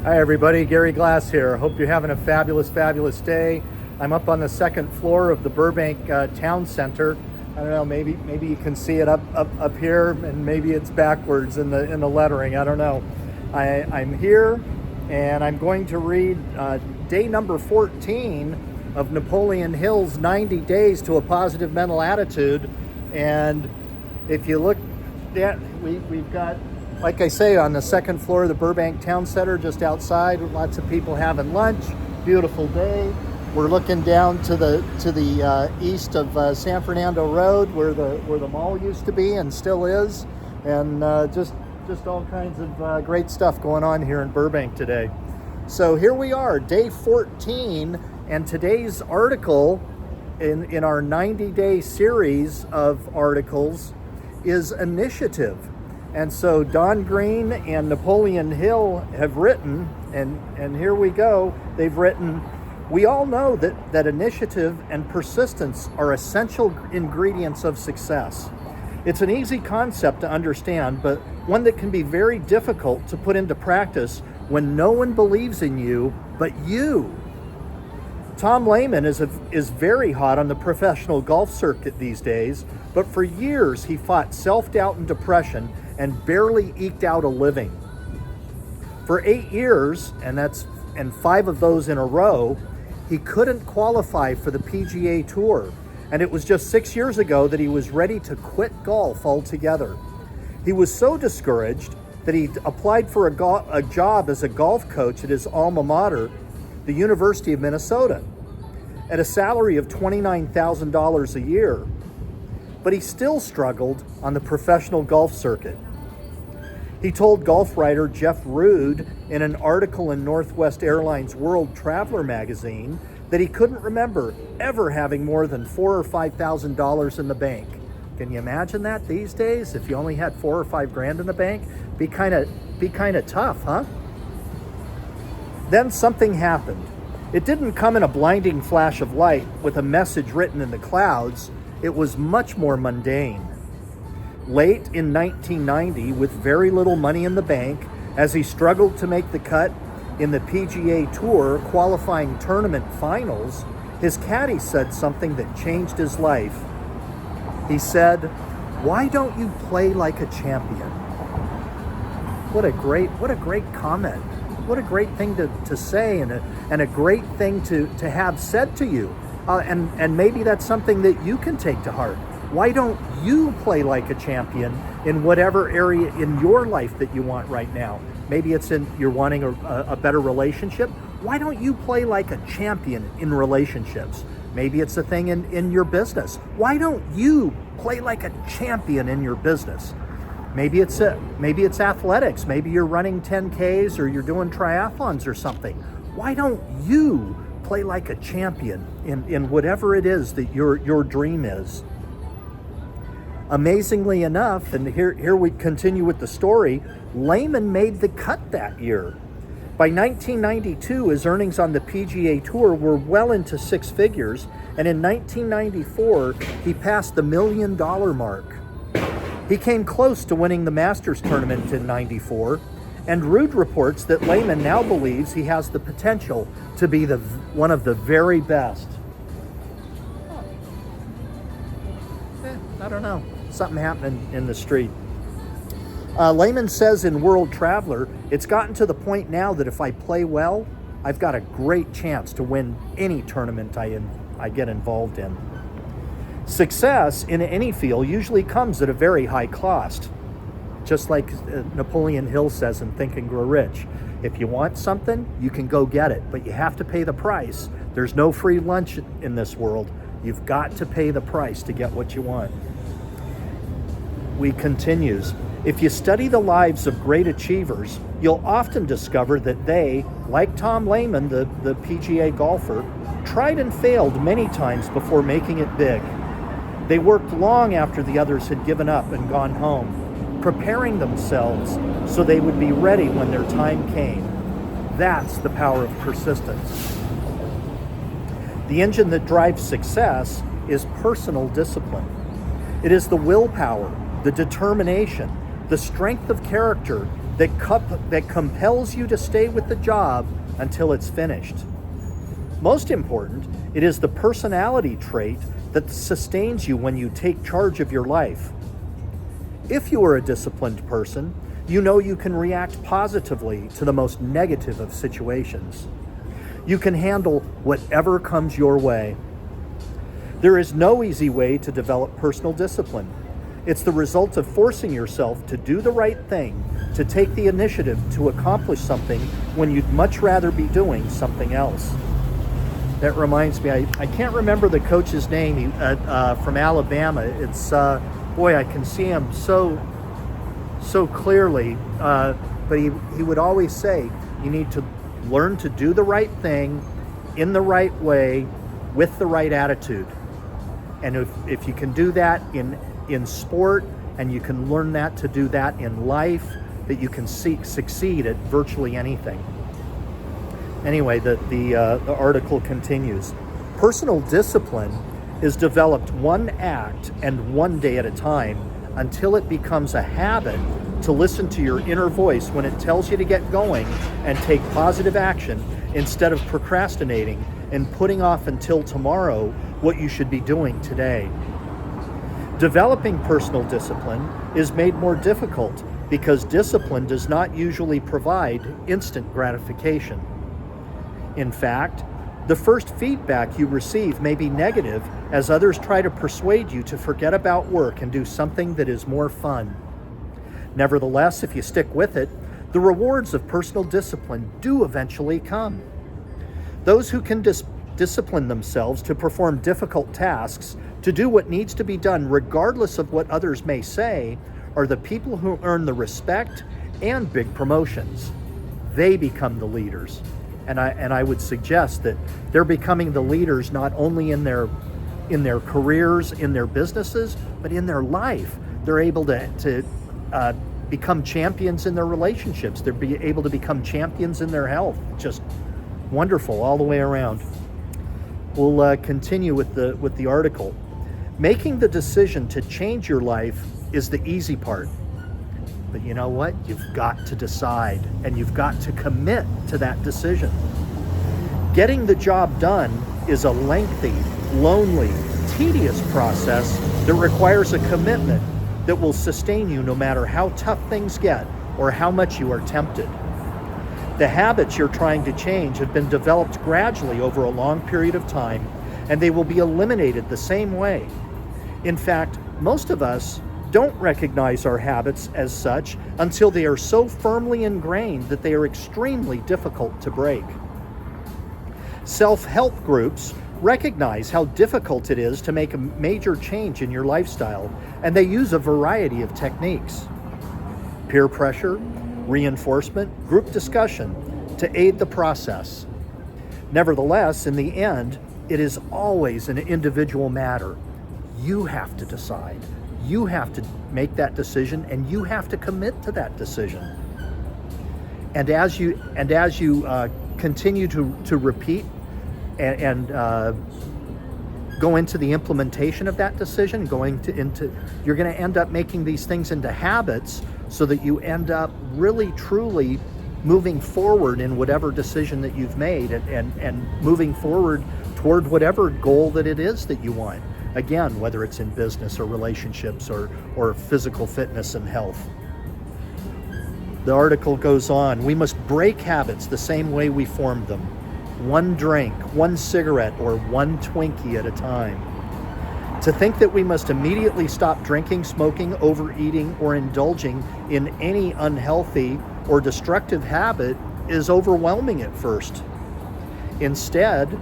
Hi everybody, Gary Glass here. Hope you're having a fabulous day. I'm up on the second floor of the Burbank Town Center. I don't know, maybe you can see it up here, and maybe it's backwards in the lettering. I don't know. I'm here, and I'm going to read day number 14 of Napoleon Hill's 90 Days to a Positive Mental Attitude. And if you look at, we've got, like I say, on the second floor of the Burbank Town Center, just outside, lots of people having lunch. Beautiful day. We're looking down to the east of San Fernando Road, where the mall used to be and still is, and just all kinds of great stuff going on here in Burbank today. So here we are, day 14, and today's article in our 90-day series of articles is initiative. And so Don Green and Napoleon Hill have written, and here we go, they've written, "We all know that initiative and persistence are essential ingredients of success. It's an easy concept to understand, but one that can be very difficult to put into practice when no one believes in you but you." Tom Lehman is very hot on the professional golf circuit these days, but for years he fought self-doubt and depression and barely eked out a living. For 8 years, and 5 of those in a row, he couldn't qualify for the PGA Tour, and it was just 6 years ago that he was ready to quit golf altogether. He was so discouraged that he applied for a job as a golf coach at his alma mater, the University of Minnesota, at a salary of $29,000 a year. But he still struggled on the professional golf circuit. He told golf writer Jeff Rood in an article in Northwest Airlines World Traveler magazine that he couldn't remember ever having more than $4,000 or $5,000 in the bank. Can you imagine that these days? If you only had $4 or $5 grand in the bank, be kind of tough, huh? Then something happened. It didn't come in a blinding flash of light with a message written in the clouds. It was much more mundane. Late in 1990, with very little money in the bank, as he struggled to make the cut in the PGA Tour qualifying tournament finals, his caddy said something that changed his life. He said, "Why don't you play like a champion?" What a great comment. What a great thing to say, and a great thing to have said to you. And maybe that's something that you can take to heart. Why don't you play like a champion in whatever area in your life that you want right now? Maybe it's you're wanting a better relationship. Why don't you play like a champion in relationships? Maybe it's a thing in your business. Why don't you play like a champion in your business? Maybe it's athletics. Maybe you're running 10Ks or you're doing triathlons or something. Why don't you play like a champion in whatever it is that your dream is? Amazingly enough, and here we continue with the story, Lehman made the cut that year. By 1992, his earnings on the PGA Tour were well into 6 figures, and in 1994, he passed the $1 million mark. He came close to winning the Masters tournament in '94, and Rood reports that Lehman now believes he has the potential to be one of the very best. I don't know. Something happening in the street. Lehman says in World Traveler, "It's gotten to the point now that if I play well, I've got a great chance to win any tournament I get involved in." Success in any field usually comes at a very high cost. Just like Napoleon Hill says in Think and Grow Rich, if you want something, you can go get it, but you have to pay the price. There's no free lunch in this world. You've got to pay the price to get what you want. We continues, "If you study the lives of great achievers, you'll often discover that they, like Tom Lehman, the PGA golfer, tried and failed many times before making it big. They worked long after the others had given up and gone home, preparing themselves so they would be ready when their time came. That's the power of persistence. The engine that drives success is personal discipline. It is the willpower, the determination, the strength of character that compels you to stay with the job until it's finished. Most important, it is the personality trait that sustains you when you take charge of your life. If you are a disciplined person, you know you can react positively to the most negative of situations. You can handle whatever comes your way. There is no easy way to develop personal discipline. It's the result of forcing yourself to do the right thing, to take the initiative to accomplish something when you'd much rather be doing something else. That reminds me, I can't remember the coach's name from Alabama. It's, boy, I can see him so clearly, but he would always say, you need to learn to do the right thing in the right way with the right attitude. And if you can do that in sport, and you can learn that to do that in life, that you can succeed at virtually anything. Anyway, the article continues. Personal discipline is developed one act and one day at a time until it becomes a habit to listen to your inner voice when it tells you to get going and take positive action instead of procrastinating and putting off until tomorrow what you should be doing today. Developing personal discipline is made more difficult because discipline does not usually provide instant gratification. In fact, the first feedback you receive may be negative as others try to persuade you to forget about work and do something that is more fun. Nevertheless, if you stick with it, the rewards of personal discipline do eventually come. Those who can discipline themselves to perform difficult tasks, to do what needs to be done regardless of what others may say, are the people who earn the respect and big promotions. They become the leaders. And I would suggest that they're becoming the leaders not only in their careers, in their businesses, but in their life. They're able to become champions in their relationships. They're able to become champions in their health. Just wonderful all the way around. We'll continue with the article. Making the decision to change your life is the easy part. But you know what? You've got to decide, and you've got to commit to that decision. Getting the job done is a lengthy, lonely, tedious process that requires a commitment that will sustain you no matter how tough things get or how much you are tempted. The habits you're trying to change have been developed gradually over a long period of time, and they will be eliminated the same way. In fact, most of us don't recognize our habits as such until they are so firmly ingrained that they are extremely difficult to break. Self-help groups recognize how difficult it is to make a major change in your lifestyle, and they use a variety of techniques. Peer pressure, reinforcement, group discussion to aid the process. Nevertheless, in the end, it is always an individual matter. You have to decide. You have to make that decision, and you have to commit to that decision. And as you continue to repeat and go into the implementation of that decision, you're going to end up making these things into habits, so that you end up really truly moving forward in whatever decision that you've made, and moving forward toward whatever goal that it is that you want. Again, whether it's in business or relationships or physical fitness and health. The article goes on, we must break habits the same way we formed them. One drink, one cigarette, or one Twinkie at a time. To think that we must immediately stop drinking, smoking, overeating, or indulging in any unhealthy or destructive habit is overwhelming at first. Instead,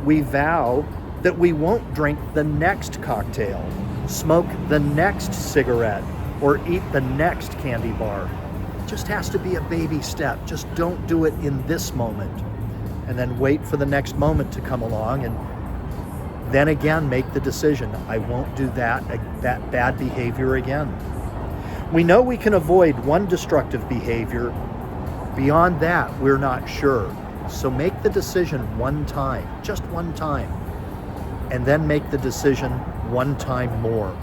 we vow that we won't drink the next cocktail, smoke the next cigarette, or eat the next candy bar. It just has to be a baby step. Just don't do it in this moment. And then wait for the next moment to come along, and then again make the decision. I won't do that bad behavior again. We know we can avoid one destructive behavior. Beyond that, we're not sure. So make the decision one time, just one time, and then make the decision one time more.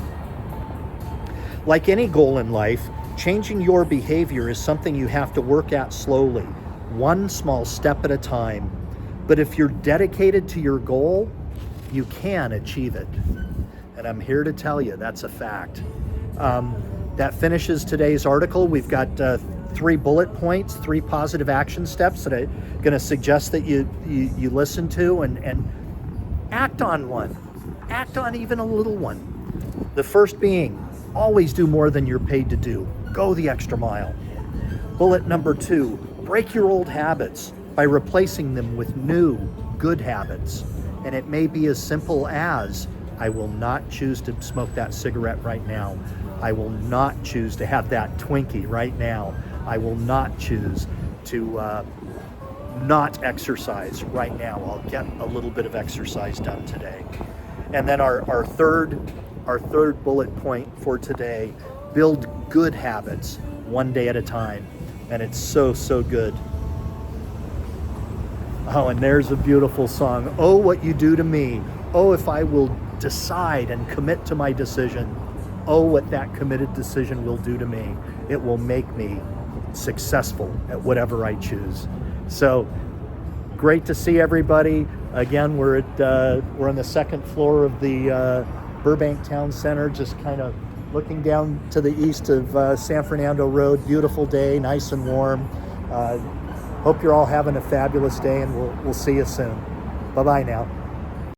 Like any goal in life, Changing your behavior is something you have to work at slowly, one small step at a time. But if you're dedicated to your goal, you can achieve it. And I'm here to tell you that's a fact. That finishes today's article. We've got 3 bullet points, 3 positive action steps that I'm going to suggest that you listen to and act on one. Act on even a little one. The first being, always do more than you're paid to do. Go the extra mile. Bullet number 2, break your old habits by replacing them with new, good habits. And it may be as simple as, I will not choose to smoke that cigarette right now. I will not choose to have that Twinkie right now. I will not choose to not exercise right now. I'll get a little bit of exercise done today. And then our third bullet point for today, build good habits one day at a time. And it's so good. Oh, and there's a beautiful song. Oh, what you do to me. Oh, if I will decide and commit to my decision. Oh, what that committed decision will do to me. It will make me successful at whatever I choose. So great to see everybody. Again, we're on the 2nd floor of the Burbank Town Center, just kind of looking down to the east of San Fernando Road. Beautiful day, nice and warm. Hope you're all having a fabulous day, and we'll see you soon. Bye-bye now.